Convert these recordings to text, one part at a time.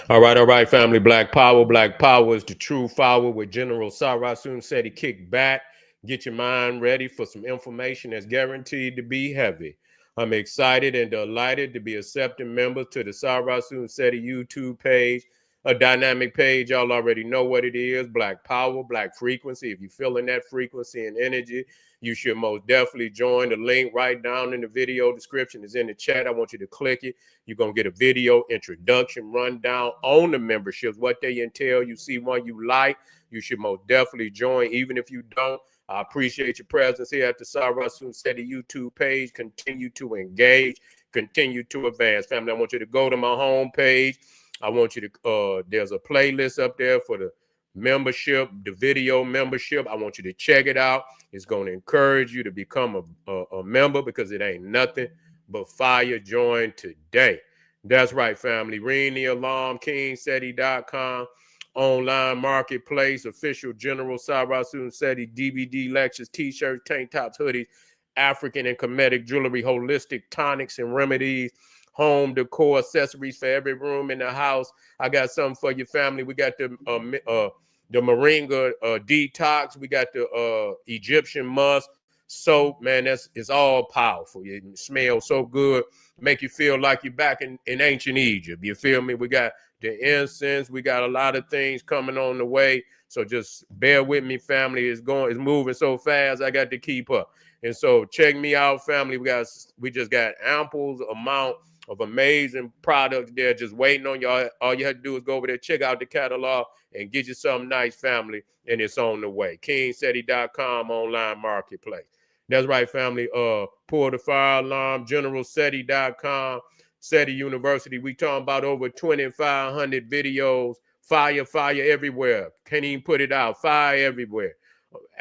All right, family. Black Power. Black Power is the true power with General Sarasun said he kicked back. Get your mind ready for some information that's guaranteed to be heavy. I'm excited and delighted to be accepting members to the Sarasun Seti YouTube page, a dynamic page. Y'all already know what it is. Black Power, Black Frequency. If you're feeling that frequency and energy, you should most definitely join. The link right down in the video description is in the chat. I want you to click it. You're going to get a video introduction rundown on the memberships, what they entail. You see one you like, you should most definitely join. Even if you don't, I appreciate your presence here at the Sarasun Seti YouTube page. Continue to engage, continue to advance. Family, I want you to go to my home page. I want you to, there's a playlist up there for the membership, the video membership. I want you to check it out. It's going to encourage you to become a member because it ain't nothing but fire. Join today. That's right, family. Ring the alarm, kingseti.com, online marketplace, official General Sarasun Seti DVD lectures, t-shirts, tank tops, hoodies, African and Kemetic jewelry, holistic tonics and remedies, home decor, accessories for every room in the house. I got something for your family. We got the Moringa detox. We got the Egyptian musk soap. Man, it's all powerful. It smells so good, make you feel like you're back in ancient Egypt. You feel me? We got the incense. We got a lot of things coming on the way. So just bear with me, family. It's moving so fast. I got to keep up. And so check me out, family. We just got ample amount of amazing products there just waiting on y'all. All you have to do is go over there, check out the catalog, and get you something nice, family, and it's on the way. kingseti.com online marketplace. That's right, family. Pull the fire alarm, generalseti.com, Seti University. We talking about over 2,500 videos. Fire everywhere. Can't even put it out. Fire everywhere.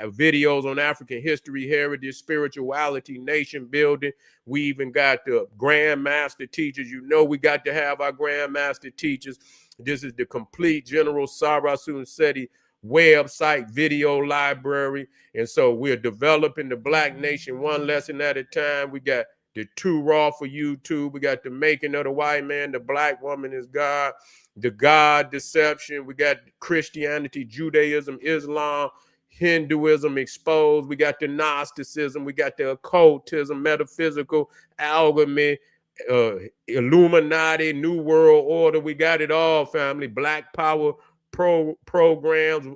Videos on African history, heritage, spirituality, nation building. We even got the grandmaster teachers. You know we got to have our grandmaster teachers. This is the complete General Sarasun Seti website video library. And so we're developing the Black Nation one lesson at a time. We got the Too Raw for YouTube. We got the Making of the White Man, the Black Woman is God, the God Deception. We got Christianity, Judaism, Islam, Hinduism exposed. We got the Gnosticism. We got the occultism, metaphysical, alchemy, Illuminati, New World Order. We got it all, family. Black Power programs,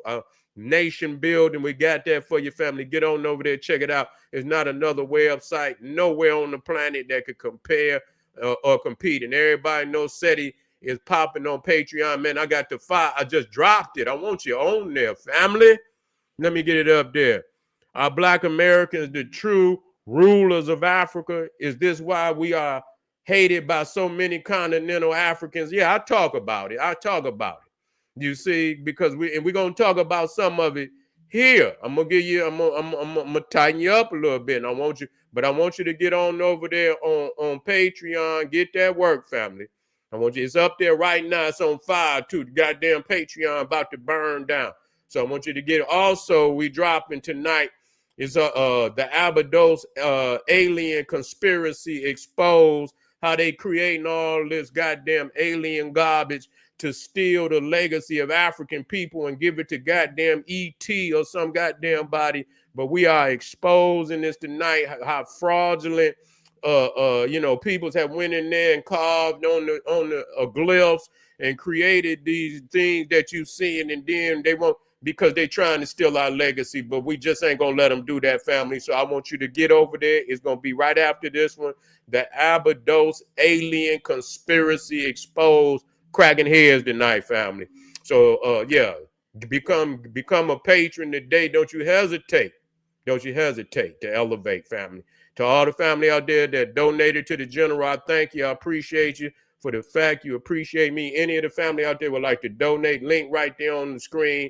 nation building. We got that for your family. Get on over there, check it out. There's not another website nowhere on the planet that could compare or compete. And everybody knows SETI is popping on Patreon. Man, I got the file. I just dropped it. I want you on there, family. Let me get it up there. Are Black Americans the true rulers of Africa? Is this why we are hated by so many continental Africans? Yeah, I talk about it. You see, because we're gonna talk about some of it here. I'm gonna tighten you up a little bit. And I want you to get on over there on Patreon. Get that work, family. It's up there right now. It's on fire too. The goddamn Patreon about to burn down. So I want you to get it. Also, we dropping tonight is the Abydos alien conspiracy exposed, how they creating all this goddamn alien garbage to steal the legacy of African people and give it to goddamn ET or some goddamn body. But we are exposing this tonight, how fraudulent peoples have went in there and carved on the glyphs and created these things that you seeing, and then they won't, because they're trying to steal our legacy, but we just ain't gonna let them do that, family. So I want you to get over there. It's gonna be right after this one. The Abydos alien conspiracy exposed, cracking heads tonight, family. So yeah, become a patron today. Don't you hesitate to elevate, family. To all the family out there that donated to the general, I thank you. I appreciate you for the fact you appreciate me. Any of the family out there would like to donate, link right there on the screen.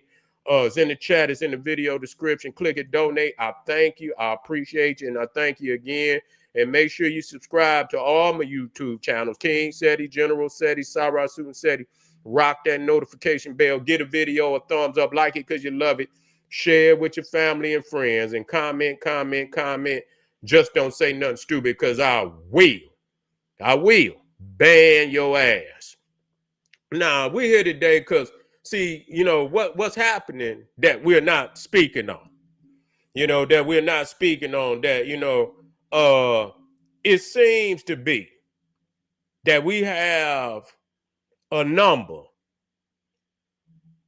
It's in the chat. It's in the video description. Click it, donate. I thank you. I appreciate you. And I thank you again. And make sure you subscribe to all my YouTube channels. King Seti, General Seti, Sarasun Seti. Rock that notification bell. Get a video a thumbs up. Like it because you love it. Share it with your family and friends. And comment. Just don't say nothing stupid because I will ban your ass. Nah, we're here today because, see, what's happening that we're not speaking on. That we're not speaking on, that, it seems to be that we have a number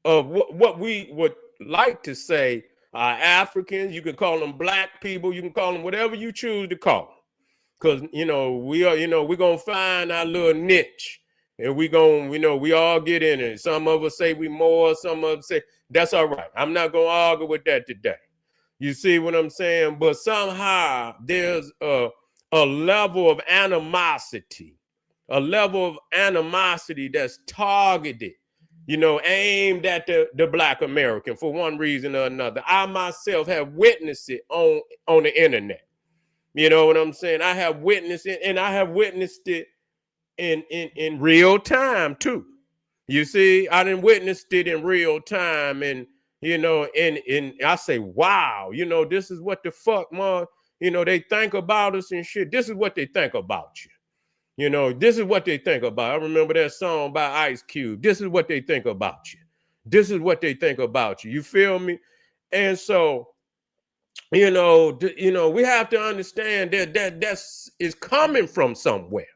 of what we would like to say are Africans. You can call them black people. You can call them whatever you choose to call them. Because, we're going to find our little niche. And we all get in it. Some of us say we more, some of us say, that's all right. I'm not going to argue with that today. You see what I'm saying? But somehow there's a level of animosity, that's targeted, aimed at the Black American for one reason or another. I myself have witnessed it on the internet. You know what I'm saying? I have witnessed it, and I have witnessed it in real time too. You see, I done witnessed it in real time, and and I say, wow, this is what the fuck, man. They think about us and shit. This is what they think about you. This is what they think about. I remember that song by Ice Cube. This is what they think about you. This is what they think about you. You feel me? And so, we have to understand that's is coming from somewhere.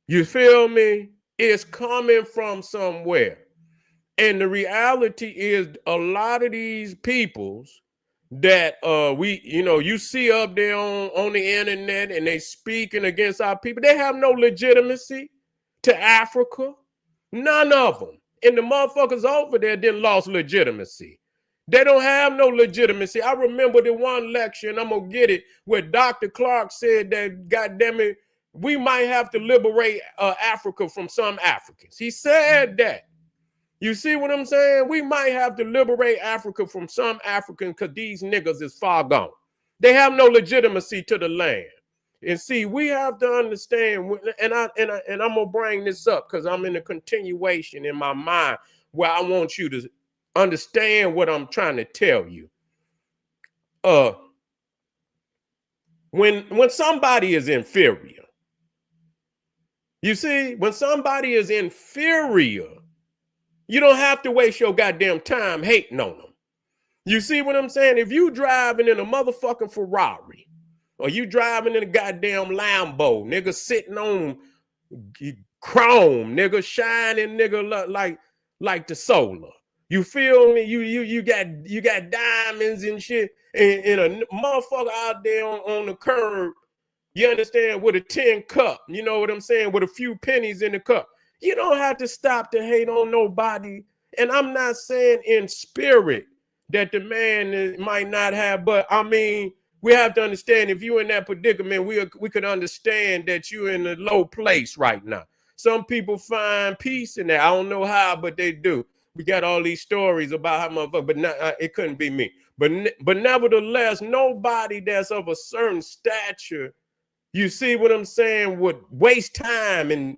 You feel me? It's coming from somewhere. And the reality is a lot of these peoples that you see up there on the internet, and they speaking against our people, they have no legitimacy to Africa. None of them. And the motherfuckers over there then lost legitimacy. They don't have no legitimacy. I remember the one lecture, and I'm going to get it, where Dr. Clark said that, goddamn it, we might have to liberate Africa from some Africans. He said that. You see what I'm saying? We might have to liberate Africa from some Africans because these niggas is far gone. They have no legitimacy to the land. And see, we have to understand, and I'm gonna bring this up because I'm in a continuation in my mind where I want you to understand what I'm trying to tell you. When somebody is inferior, you see, when somebody is inferior, you don't have to waste your goddamn time hating on them. You see what I'm saying? If you driving in a motherfucking Ferrari, or you driving in a goddamn Lambo, nigga sitting on chrome, nigga shining, nigga like the solar. You feel me? You got diamonds and shit, and a motherfucker out there on the curb. You understand, with a tin cup. You know what I'm saying? With a few pennies in the cup. You don't have to stop to hate on nobody. And I'm not saying in spirit that the man might not have, but I mean, we have to understand, if you're in that predicament, we could understand that you're in a low place right now. Some people find peace in that. I don't know how, but they do. We got all these stories about how motherfucker, but not, it couldn't be me. But nevertheless, nobody that's of a certain stature, you see what I'm saying, would waste time and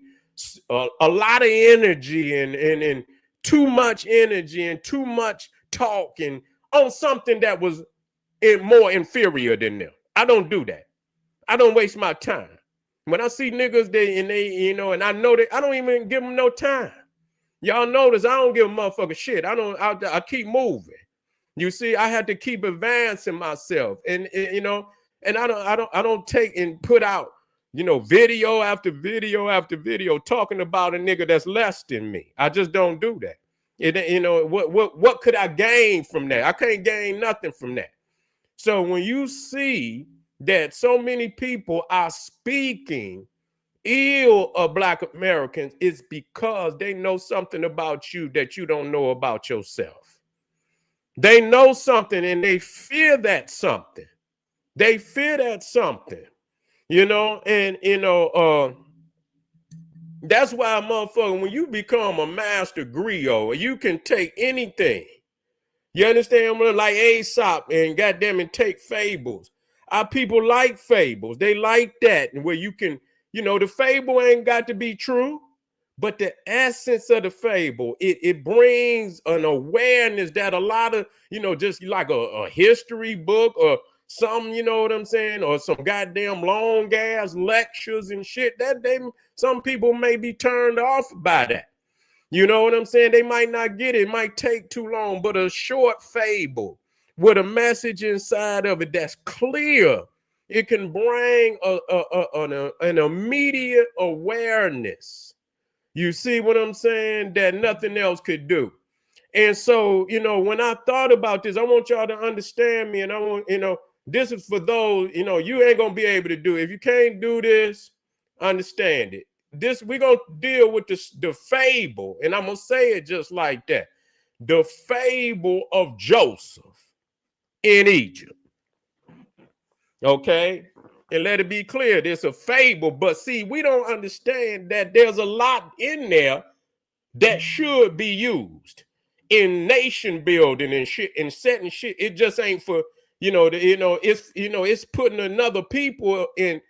a lot of energy and too much energy and too much talking on something that was more inferior than them. I don't do that. I don't waste my time. When I see niggas, and I know that I don't even give them no time. Y'all notice I don't give a motherfucker shit. I keep moving. You see, I had to keep advancing myself, and and I don't take and put out video after video after video talking about a nigga that's less than me. I just don't do that. What could I gain from that? I can't gain nothing from that. So when you see that so many people are speaking ill of Black Americans, it's because they know something about you that you don't know about yourself. They know something and they fear that something. They fear that something, and that's why, motherfucker, when you become a master griot, you can take anything. You understand? Like Aesop and goddamn it, take fables. Our people like fables. They like that, where you can, the fable ain't got to be true, but the essence of the fable, it brings an awareness that a lot of, just like a history book or some, you know what I'm saying, or some goddamn long ass lectures and shit, some people may be turned off by that. You know what I'm saying? They might not get it. It might take too long, but a short fable with a message inside of it that's clear, it can bring an immediate awareness. You see what I'm saying? That nothing else could do. And so, you know, when I thought about this, I want y'all to understand me. And I want, you know, this is for those, you know, you ain't going to be able to do it. If you can't do this, understand it. This, we're going to deal with the fable. And I'm going to say it just like that. The fable of Joseph in Egypt. Okay. And let it be clear, there's a fable. But see, we don't understand that there's a lot in there that should be used in nation building and shit and setting shit. It just ain't for, it's putting another people in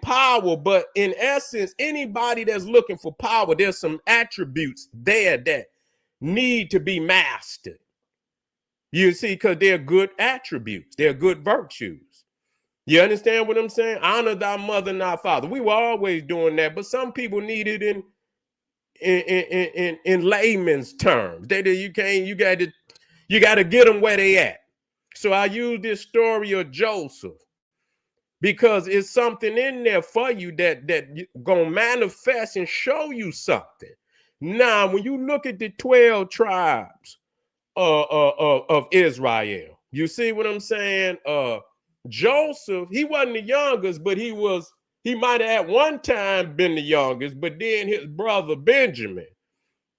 power. But in essence, anybody that's looking for power, there's some attributes there that need to be mastered. You see, because they're good attributes, they're good virtues. You understand what I'm saying? Honor thy mother and thy father. We were always doing that, but some people need it in layman's terms. You got to get them where they at. So I use this story of Joseph because it's something in there for you that gonna manifest and show you something. Now, when you look at the 12 tribes of Israel, you see what I'm saying? Joseph, he wasn't the youngest, but he might have at one time been the youngest, but then his brother Benjamin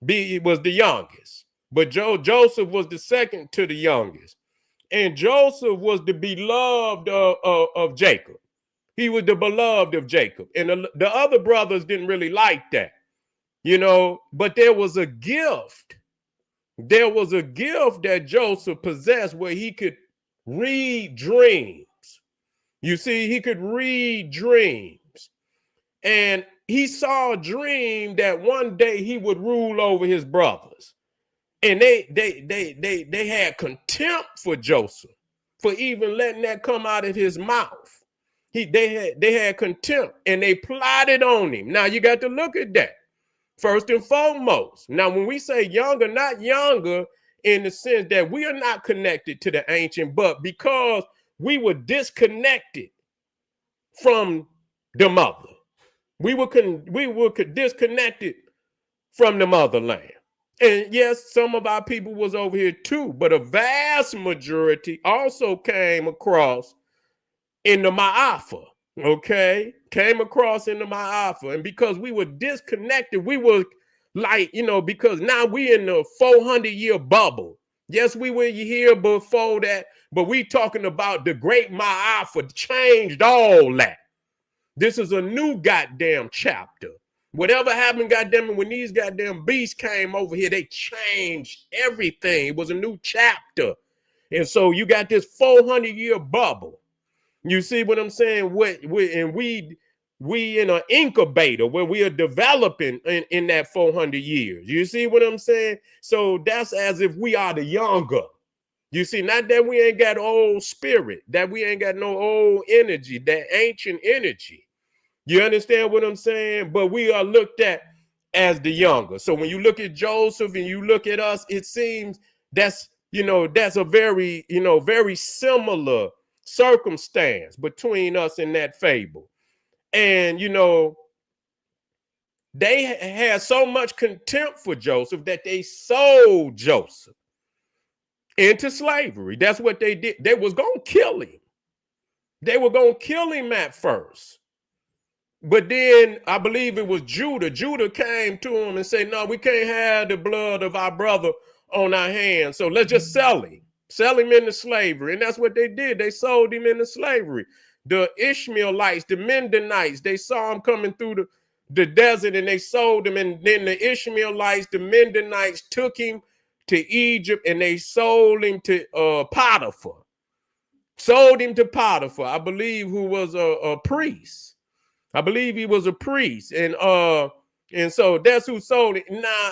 was the youngest. But Joseph was the second to the youngest. And Joseph was the beloved of Jacob. He was the beloved of Jacob. And the other brothers didn't really like that, you know, but there was a gift. There was a gift that Joseph possessed where he could read dreams. You see, he could read dreams. And he saw a dream that one day he would rule over his brothers. And they had contempt for Joseph for even letting that come out of his mouth. They had contempt and they plotted on him. Now you got to look at that first and foremost. Now, when we say younger, not younger in the sense that we are not connected to the ancient, but because we were disconnected from the mother. We were disconnected from the motherland. And yes, some of our people was over here too, but a vast majority also came across in the Ma'afa, okay? Came across in the Ma'afa. And because we were disconnected, we were like, because now we in the 400-year bubble. Yes, we were here before that, but we talking about the great Ma'afa changed all that. This is a new goddamn chapter. Whatever happened, goddamn, when these goddamn beasts came over here, they changed everything. It was a new chapter. And so you got this 400-year bubble. You see what I'm saying? We in an incubator where we are developing in that 400 years. You see what I'm saying? So that's as if we are the younger. You see, not that we ain't got old spirit, that we ain't got no old energy, that ancient energy. You understand what I'm saying? But we are looked at as the younger. So when you look at Joseph and you look at us, it seems that's a very, very similar circumstance between us and that fable. And, they had so much contempt for Joseph that they sold Joseph into slavery. That's what they did. They was going to kill him. They were going to kill him at first. But then I believe it was Judah. Judah came to him and said, no, we can't have the blood of our brother on our hands. So let's just sell him into slavery. And that's what they did. They sold him into slavery. The Ishmaelites, the Mennonites, they saw him coming through the desert and they sold him. And then the Ishmaelites, the Mennonites took him to Egypt and they sold him to Potiphar. Sold him to Potiphar, I believe, who was a priest. I believe he was a priest. And so that's who sold it. Now,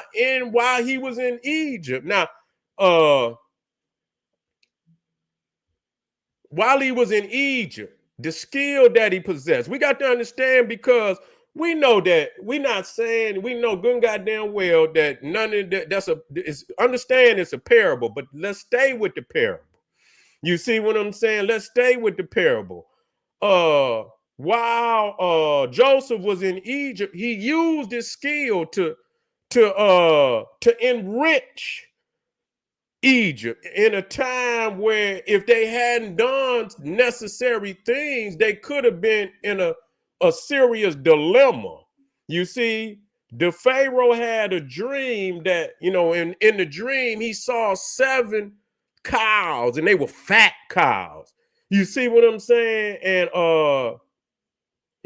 while he was in Egypt. Now, while he was in Egypt, the skill that he possessed, we got to understand, because we know that we're not saying, we know good and goddamn well that none of that, understand it's a parable, but let's stay with the parable. You see what I'm saying? Let's stay with the parable. While Joseph was in Egypt, he used his skill to enrich Egypt in a time where if they hadn't done necessary things, they could have been in a serious dilemma. You see, the Pharaoh had a dream that, in the dream, he saw 7 cows and they were fat cows. You see what I'm saying? And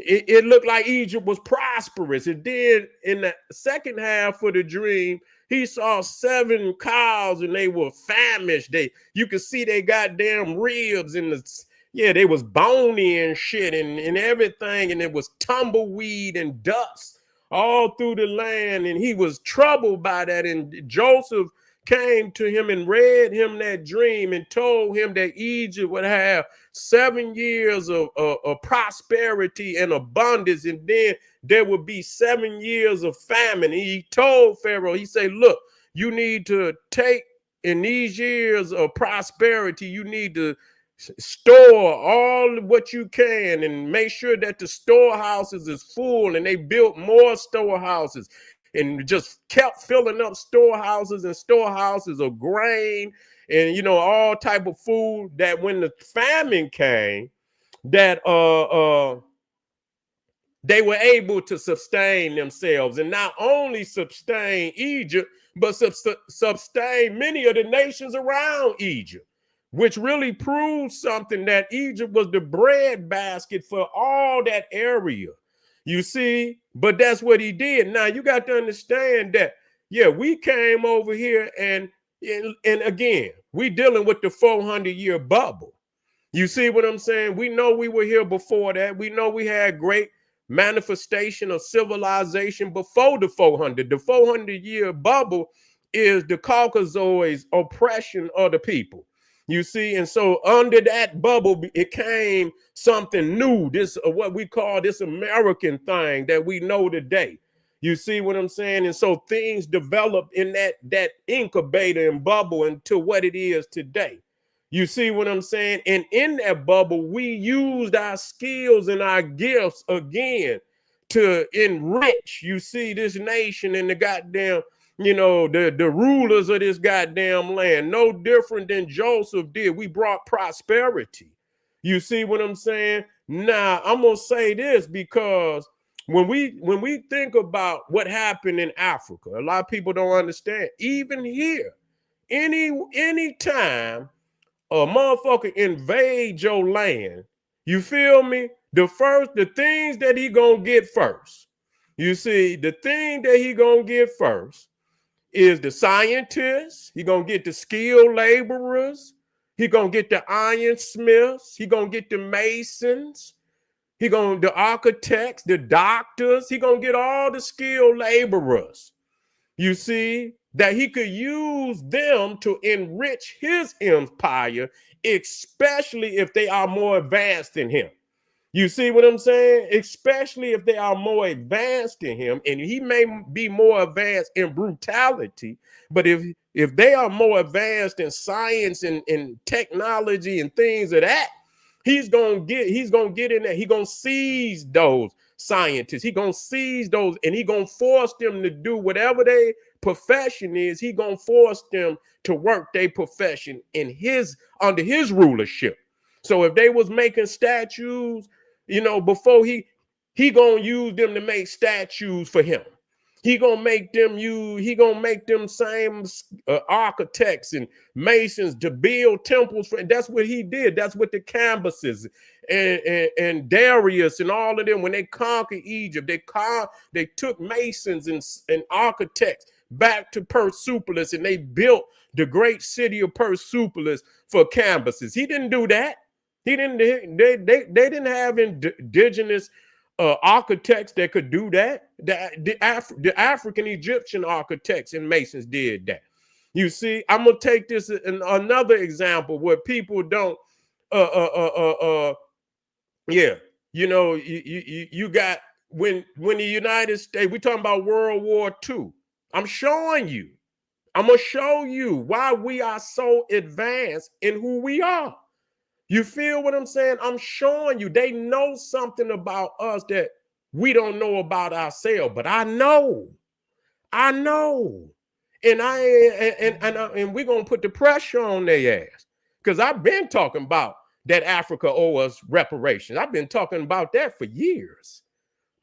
it looked like Egypt was prosperous. It did. In the second half of the dream, he saw 7 cows and they were famished. You could see they goddamn ribs and they was bony and shit and everything, and it was tumbleweed and dust all through the land, and he was troubled by that. And Joseph came to him and read him that dream and told him that Egypt would have 7 years of prosperity and abundance, and then there would be 7 years of famine. And he told Pharaoh, he said, look, you need to take, in these years of prosperity, you need to store all what you can and make sure that the storehouses is full. And they built more storehouses and just kept filling up storehouses of grain and all type of food, that when the famine came, that they were able to sustain themselves, and not only sustain Egypt, but sustain many of the nations around Egypt, which really proves something, that Egypt was the breadbasket for all that area. You see, but that's what he did. Now you got to understand that, we came over here and again, we dealing with the 400-year bubble. You see what I'm saying? We know we were here before that. We know we had great manifestation of civilization before the 400. The 400-year bubble is the Caucasoid oppression of the people. You see, and so under that bubble, it came something new. This what we call this American thing that we know today. You see what I'm saying? And so things developed in that incubator and bubble into what it is today. You see what I'm saying? And in that bubble, we used our skills and our gifts again to enrich, you see, this nation and the goddamn, the rulers of this goddamn land. No different than Joseph did. We brought prosperity. You see what I'm saying? Now, I'm going to say this, because when we think about what happened in Africa, a lot of people don't understand. Even here, any time a motherfucker invade your land, you feel me? The things that he gonna get first, you see, the thing that he gonna get first is the scientists. He gonna get the skilled laborers. He gonna get the ironsmiths. He gonna get the masons. The architects, the doctors. He gonna get all the skilled laborers. You see, that he could use them to enrich his empire, especially if they are more advanced than him. You see what I'm saying? Especially if they are more advanced than him, and he may be more advanced in brutality, but if they are more advanced in science and technology and things of that, he's gonna get in there. He's gonna seize those scientists. He's gonna seize those, and he's gonna force them to do whatever their profession is. He's gonna force them to work their profession under his rulership. So if they was making statues, before he gonna use them to make statues for him. He gonna make them same architects and masons to build temples for. That's what he did. That's what the Cambyses and Darius and all of them, when they conquered Egypt, they took masons and architects back to Persepolis, and they built the great city of Persepolis for Cambyses. He didn't do that. They didn't have indigenous architects that could do that. The African Egyptian architects and masons did that. You see, I'm gonna take this in another example where people don't you got when the United States, we talking about World War II, I'm showing you. I'm going to show you why we are so advanced in who we are. You feel what I'm saying? I'm showing you. They know something about us that we don't know about ourselves, but I know. And we're going to put the pressure on their ass. Because I've been talking about that Africa owe us reparations. I've been talking about that for years.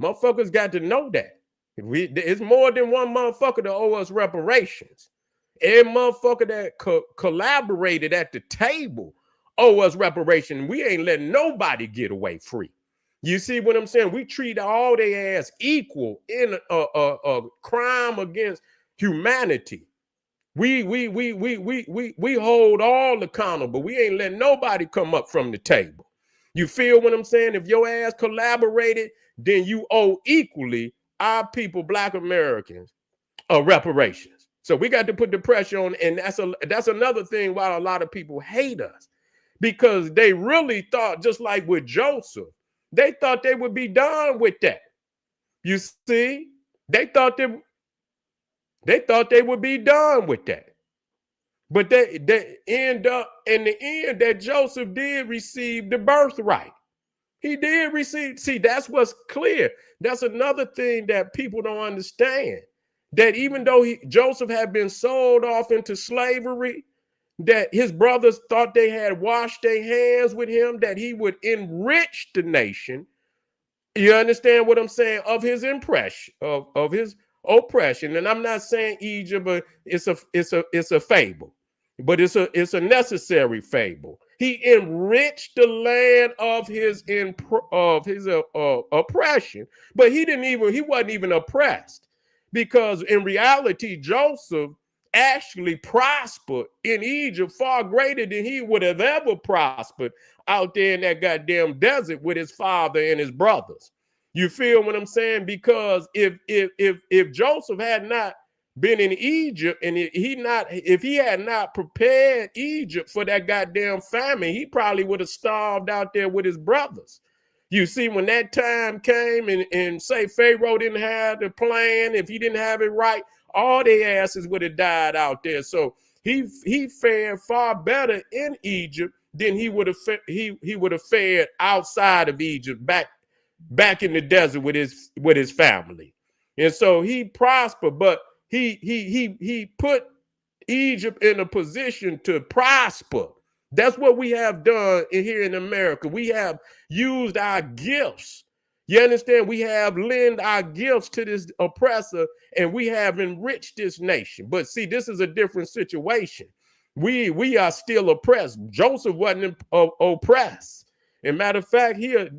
Motherfuckers got to know that. It's more than one motherfucker that owe us reparations. Every motherfucker that collaborated at the table owe us reparation. We ain't letting nobody get away free. You see what I'm saying? We treat all their ass equal in a crime against humanity. We hold all accountable. We ain't letting nobody come up from the table. You feel what I'm saying? If your ass collaborated, then you owe equally our people, Black Americans, reparations. So we got to put the pressure on, and that's another thing why a lot of people hate us, because they really thought, just like with Joseph, they thought they would be done with that. You see, they thought they would be done with that. But they end up in the end that Joseph did receive the birthright. He did receive. See, that's what's clear. That's another thing that people don't understand. That even though Joseph had been sold off into slavery, that his brothers thought they had washed their hands with him, that he would enrich the nation. You understand what I'm saying? Of his impression, of his oppression. And I'm not saying Egypt, but it's a fable, but it's a necessary fable. He enriched the land of his oppression, but he wasn't even oppressed, because in reality, Joseph actually prospered in Egypt far greater than he would have ever prospered out there in that goddamn desert with his father and his brothers. You feel what I'm saying? Because if Joseph had not been in Egypt, and if he had not prepared Egypt for that goddamn famine, he probably would have starved out there with his brothers. You see, when that time came and say Pharaoh didn't have the plan, if he didn't have it right, all their asses would have died out there. So he fared far better in Egypt than he would have fared outside of Egypt, back in the desert with his family. And so he prospered, but he put Egypt in a position to prosper. That's what we have done here in America. We have used our gifts. You understand? We have lent our gifts to this oppressor, and we have enriched this nation. But see, this is a different situation. We are still oppressed. Joseph wasn't oppressed. As a matter of fact, here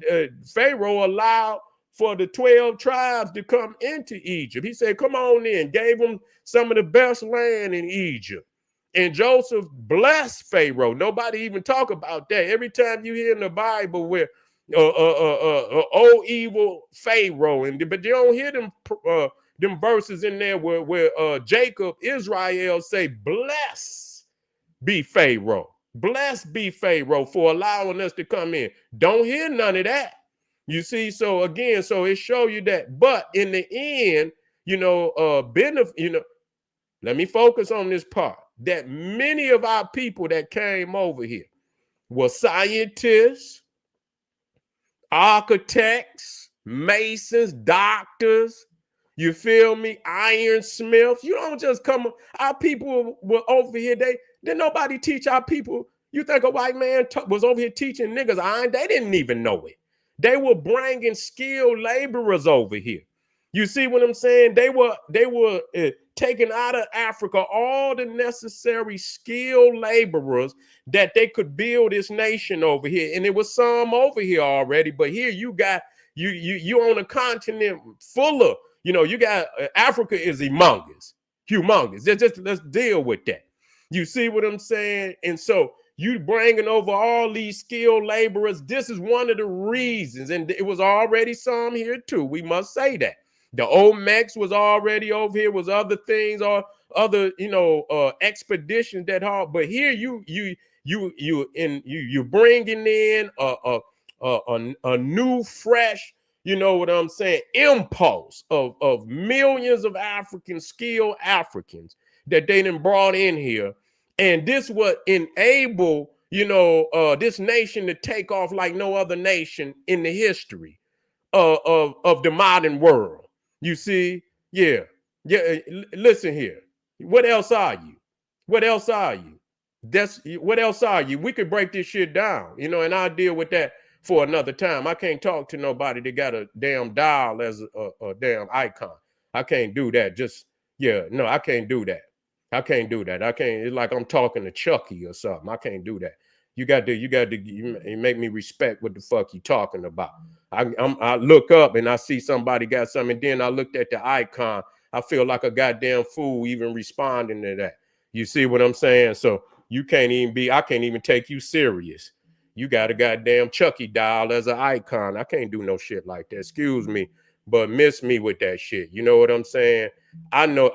Pharaoh allowed for the 12 tribes to come into Egypt. He said, come on in, gave them some of the best land in Egypt. And Joseph blessed Pharaoh. Nobody even talk about that. Every time you hear in the Bible where evil Pharaoh, but you don't hear them verses in there where Jacob, Israel say, bless be Pharaoh. Blessed be Pharaoh for allowing us to come in. Don't hear none of that. You see, so again, so it show you that. But in the end, let me focus on this part, that many of our people that came over here were scientists, architects, masons, doctors, you feel me, ironsmiths. You don't just come, our people were over here, didn't nobody teach our people. You think a white man was over here teaching niggas iron? They didn't even know it. They were bringing skilled laborers over here. You see what I'm saying? They were taking out of Africa all the necessary skilled laborers that they could build this nation over here. And there was some over here already, but here you got you on a continent full of, you got Africa is humongous. Let's deal with that. You see what I'm saying? And so you bringing over all these skilled laborers. This is one of the reasons, and it was already some here too. We must say that. The Olmecs was already over here, was other things or other, expeditions that hard. But here you bringing in a new, fresh, you know what I'm saying, impulse of millions of skilled Africans that they done brought in here. And this would enable, this nation to take off like no other nation in the history of the modern world. You see? Yeah. Yeah. Listen here. What else are you? What else are you? What else are you? We could break this shit down, and I'll deal with that for another time. I can't talk to nobody that got a damn dial as a damn icon. I can't do that. No, I can't do that. I can't do that. I can't. It's like I'm talking to Chucky or something. I can't do that. You make me respect what the fuck you talking about. I look up and I see somebody got something, and then I looked at the icon. I feel like a goddamn fool even responding to that. You see what I'm saying? So I can't even take you serious. You got a goddamn Chucky doll as an icon. I can't do no shit like that. Excuse me, but miss me with that shit. You know what I'm saying? I know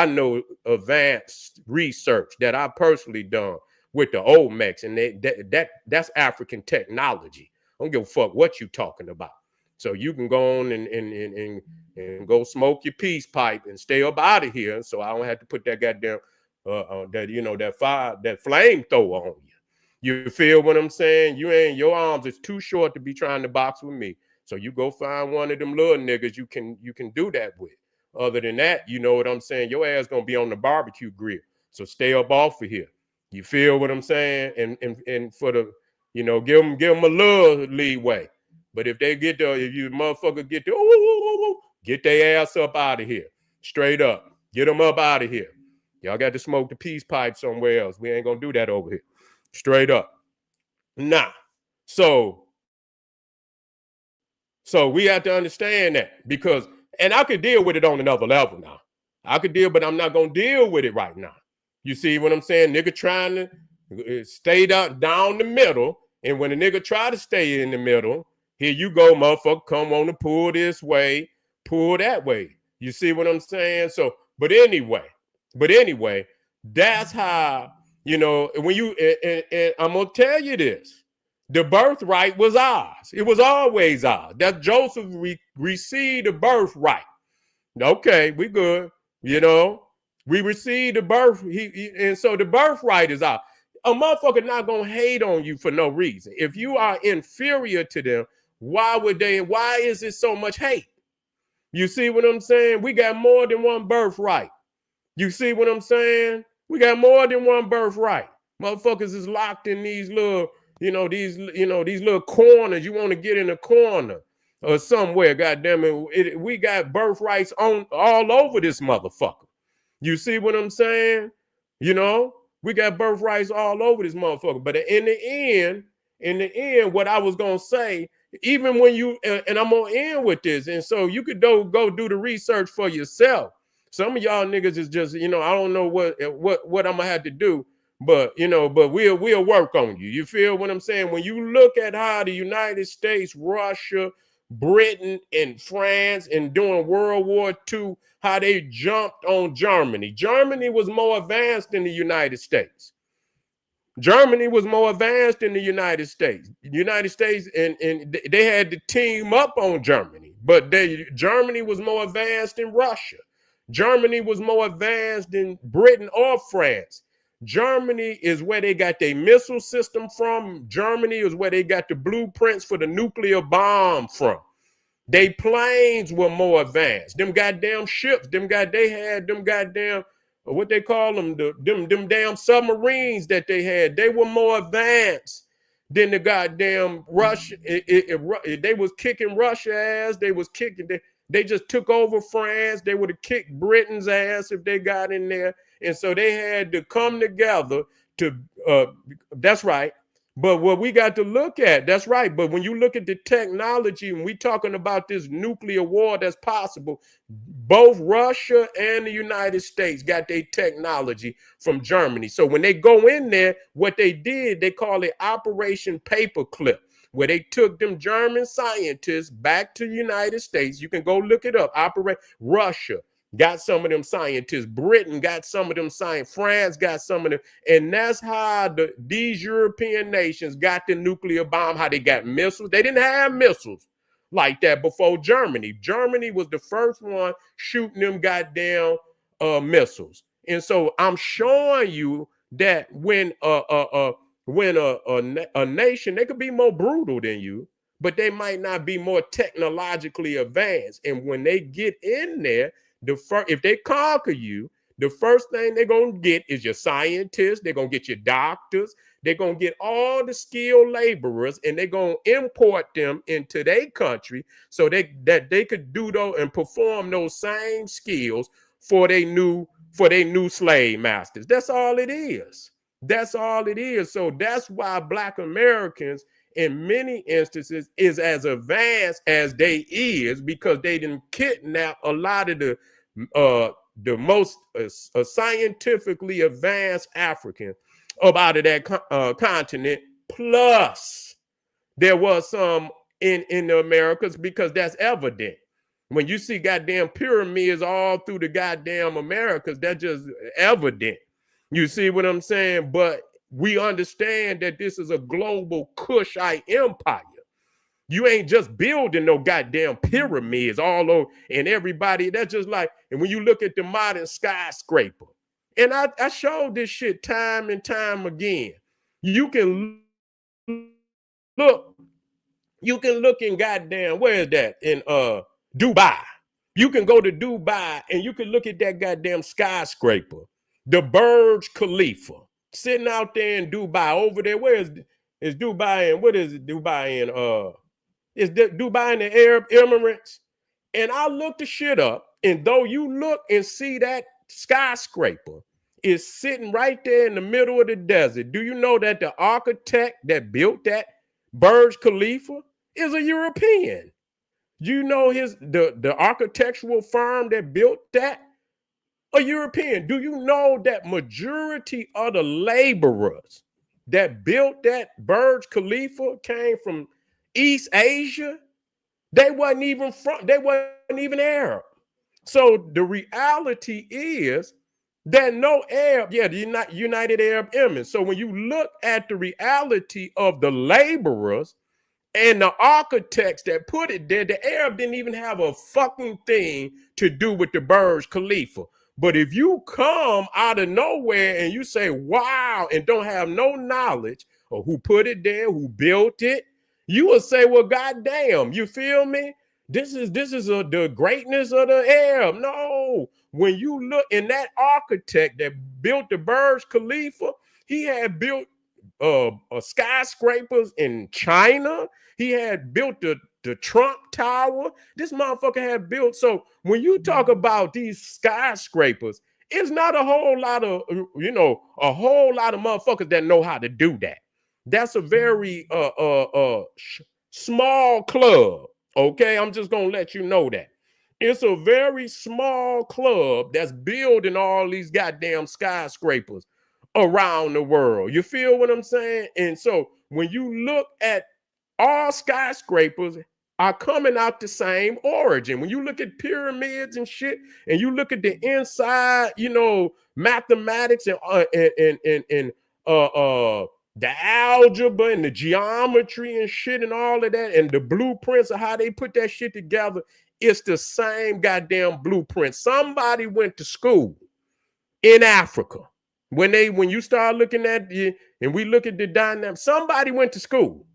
know advanced research that I personally done with the Olmecs, and that's African technology. I don't give a fuck what you talking about. So you can go on and go smoke your peace pipe and stay up out of here. So I don't have to put that goddamn that flamethrower on you. You feel what I'm saying? Your arms is too short to be trying to box with me. So you go find one of them little niggas you can do that with. Other than that, you know what I'm saying? Your ass gonna be on the barbecue grill. So stay up off of here. You feel what I'm saying? And for the, give them a little leeway. But if you motherfucker get their ass up out of here. Straight up. Get them up out of here. Y'all got to smoke the peace pipe somewhere else. We ain't gonna do that over here. Straight up. Nah. So we have to understand that, and I could deal with it on another level now. But I'm not gonna deal with it right now. You see what I'm saying? Nigga trying to stay down the middle, and when a nigga try to stay in the middle, here you go, motherfucker, come on to pull this way, pull that way. You see what I'm saying? So, but anyway, that's how, when you, and I'm gonna tell you this. The birthright was ours. It was always ours. That Joseph received the birthright. Okay, we good. We received the birth. And so the birthright is ours. A motherfucker not gonna hate on you for no reason. If you are inferior to them, why is it so much hate? You see what I'm saying? We got more than one birthright. You see what I'm saying? We got more than one birthright. Motherfuckers is locked in these little, these little corners. You want to get in a corner or somewhere, goddamn it. We got birthrights on all over this motherfucker. You see what I'm saying? We got birthrights all over this motherfucker. But in the end, what I was gonna say, even when you and I'm gonna end with this, and so you could go do the research for yourself. Some of y'all niggas is just, I don't know what I'm gonna have to do, but we'll work on you. You feel what I'm saying? When you look at how the United States, Russia, Britain, and France, and during World War II, how they jumped on Germany. Germany was more advanced than the United States. Germany was more advanced than the United States. The United States, and they had to team up on Germany, but Germany was more advanced than Russia. Germany was more advanced than Britain or France. Germany is where they got their missile system from. Germany is where they got the blueprints for the nuclear bomb from. They planes were more advanced. Them goddamn ships, they had them goddamn, what they call them, them damn submarines that they had. They were more advanced than the goddamn Russia. They was kicking Russia ass. They just took over France. They would have kicked Britain's ass if they got in there. And so they had to come together to, that's right. But what we got to look at, that's right. But when you look at the technology, and we talking about this nuclear war that's possible, both Russia and the United States got their technology from Germany. So when they go in there, what they did, they call it Operation Paperclip, where they took them German scientists back to the United States. You can go look it up. Russia got some of them scientists. Britain got some of them scientists. France got some of them. And that's how these European nations got the nuclear bomb, how they got missiles. They didn't have missiles like that before Germany. Germany was the first one shooting them goddamn missiles. And so I'm showing you that when a nation, they could be more brutal than you, but they might not be more technologically advanced. And when they get in there, if they conquer you, the first thing they're gonna get is your scientists, they're gonna get your doctors, they're gonna get all the skilled laborers, and they're gonna import them into their country so that they could do those and perform those same skills for their new slave masters. That's all it is. That's all it is. So that's why Black Americans in many instances is as advanced as they is, because they didn't kidnap a lot of the most scientifically advanced Africans up out of that continent. Plus, there was some in the Americas, because that's evident. When you see goddamn pyramids all through the goddamn Americas, that's just evident. You see what I'm saying? But we understand that this is a global Kushite empire. You ain't just building no goddamn pyramids all over and everybody. That's just like, and when you look at the modern skyscraper, and I showed this shit time and time again. You can look, you can look in goddamn, where is that? In Dubai. You can go to Dubai and you can look at that goddamn skyscraper, the Burj Khalifa, sitting out there in Dubai. Over there, where is Dubai in? What is it, Dubai in? Is Dubai in the Arab Emirates? And I looked the shit up, and though you look and see that skyscraper is sitting right there in the middle of the desert, do you know that the architect that built that Burj Khalifa is a European? You know the architectural firm that built that? A European. Do you know that majority of the laborers that built that Burj Khalifa came from East Asia? They wasn't even Arab. So the reality is that no Arab, the United Arab Emirates. So when you look at the reality of the laborers and the architects that put it there, the Arab didn't even have a fucking thing to do with the Burj Khalifa. But if you come out of nowhere and you say, wow, and don't have no knowledge of who put it there, who built it, you will say, well, goddamn, you feel me? This is the greatness of the Arab. No, when you look in that architect that built the Burj Khalifa, he had built skyscrapers in China. He had built the Trump Tower. This motherfucker had built. So when you talk about these skyscrapers, it's not a whole lot of, a whole lot of motherfuckers that know how to do that. That's a very small club. Okay, I'm just gonna let you know that. It's a very small club that's building all these goddamn skyscrapers around the world. You feel what I'm saying? And so when you look at all skyscrapers are coming out the same origin. When you look at pyramids and shit, and you look at the inside, mathematics and the algebra and the geometry and shit and all of that, and the blueprints of how they put that shit together, it's the same goddamn blueprint. Somebody went to school in Africa. When you start looking at and we look at the dynamic, somebody went to school,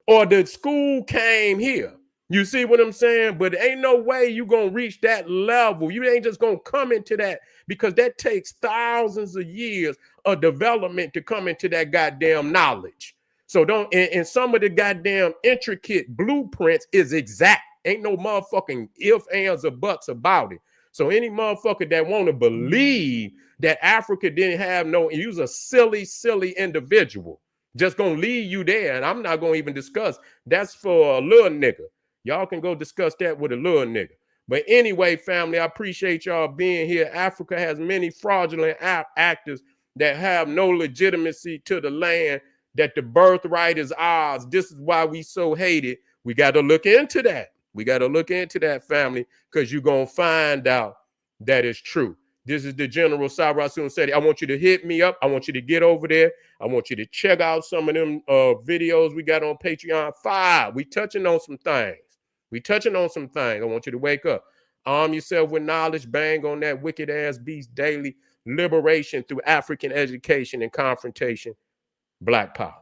or the school came here. You see what I'm saying? But ain't no way you gonna reach that level. You ain't just gonna come into that, because that takes thousands of years of development to come into that goddamn knowledge. So and some of the goddamn intricate blueprints is exact. Ain't no motherfucking ifs, ands, or buts about it. So any motherfucker that want to believe that Africa didn't have he was a silly individual, just gonna leave you there. And I'm not gonna even discuss. That's for a little nigga. Y'all can go discuss that with a little nigga. But anyway, family, I appreciate y'all being here. Africa has many fraudulent actors that have no legitimacy to the land, that the birthright is ours. This is why we so hate it. We got to look into that. We got to look into that, family, because you're going to find out that it's true. This is the General Sarasun Seti. I want you to hit me up. I want you to get over there. I want you to check out some of them videos we got on Patreon 5. We touching on some things. We touching on some things. I want you to wake up. Arm yourself with knowledge. Bang on that wicked ass beast daily. Liberation through African education and confrontation. Black power.